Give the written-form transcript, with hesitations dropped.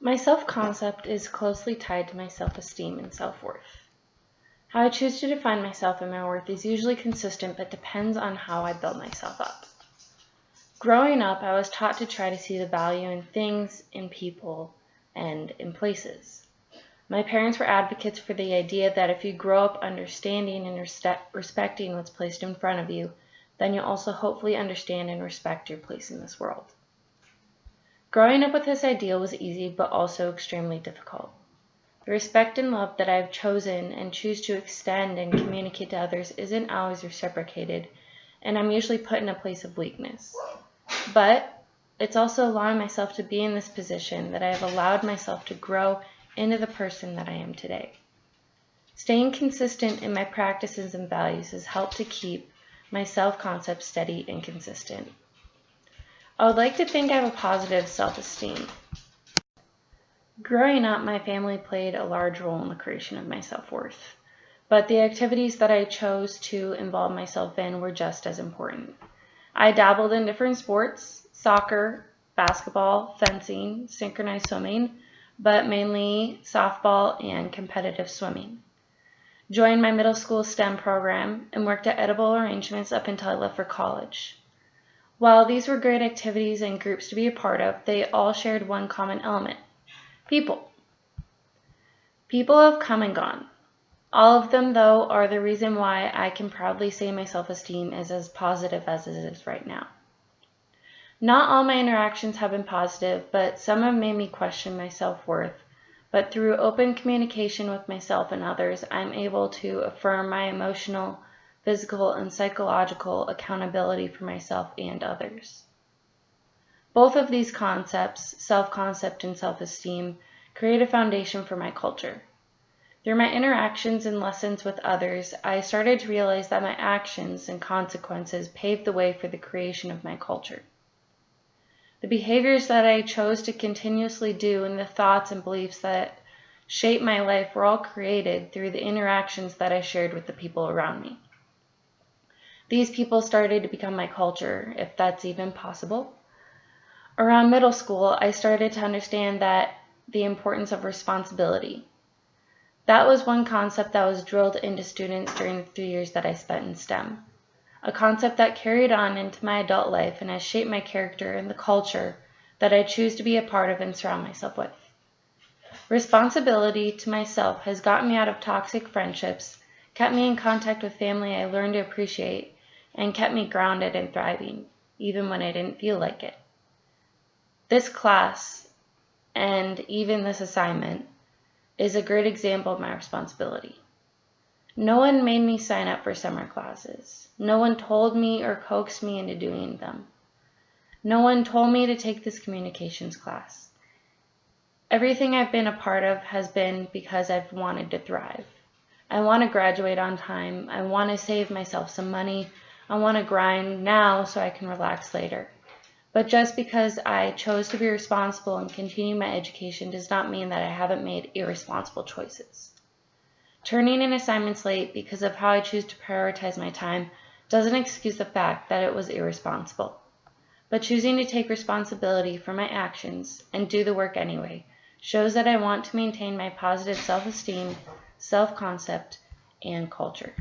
My self-concept is closely tied to my self-esteem and self-worth. How I choose to define myself and my worth is usually consistent but depends on how I build myself up. Growing up, I was taught to try to see the value in things, in people, and in places. My parents were advocates for the idea that if you grow up understanding and respecting what's placed in front of you, then you'll also hopefully understand and respect your place in this world. Growing up with this ideal was easy, but also extremely difficult. The respect and love that I've chosen and choose to extend and communicate to others isn't always reciprocated, and I'm usually put in a place of weakness. But it's also allowing myself to be in this position that I have allowed myself to grow into the person that I am today. Staying consistent in my practices and values has helped to keep my self-concept steady and consistent. I would like to think I have a positive self-esteem. Growing up, my family played a large role in the creation of my self-worth, but the activities that I chose to involve myself in were just as important. I dabbled in different sports, soccer, basketball, fencing, synchronized swimming, but mainly softball and competitive swimming. Joined my middle school STEM program and worked at edible arrangements up until I left for college. While these were great activities and groups to be a part of, they all shared one common element: people. People have come and gone. All of them, though, are the reason why I can proudly say my self-esteem is as positive as it is right now. Not all my interactions have been positive, but some have made me question my self-worth. But through open communication with myself and others, I'm able to affirm my emotional, physical, and psychological accountability for myself and others. Both of these concepts, self-concept and self-esteem, create a foundation for my culture. Through my interactions and lessons with others, I started to realize that my actions and consequences paved the way for the creation of my culture. The behaviors that I chose to continuously do and the thoughts and beliefs that shape my life were all created through the interactions that I shared with the people around me. These people started to become my culture, if that's even possible. Around middle school, I started to understand that the importance of responsibility. That was one concept that was drilled into students during the 3 years that I spent in STEM. A concept that carried on into my adult life and has shaped my character and the culture that I choose to be a part of and surround myself with. Responsibility to myself has gotten me out of toxic friendships, kept me in contact with family I learned to appreciate, and kept me grounded and thriving, even when I didn't feel like it. This class, and even this assignment, is a great example of my responsibility. No one made me sign up for summer classes. No one told me or coaxed me into doing them. No one told me to take this communications class. Everything I've been a part of has been because I've wanted to thrive. I want to graduate on time. I want to save myself some money. I want to grind now so I can relax later. But just because I chose to be responsible and continue my education does not mean that I haven't made irresponsible choices. Turning in assignments late because of how I choose to prioritize my time doesn't excuse the fact that it was irresponsible. But choosing to take responsibility for my actions and do the work anyway shows that I want to maintain my positive self-esteem, self-concept, and culture.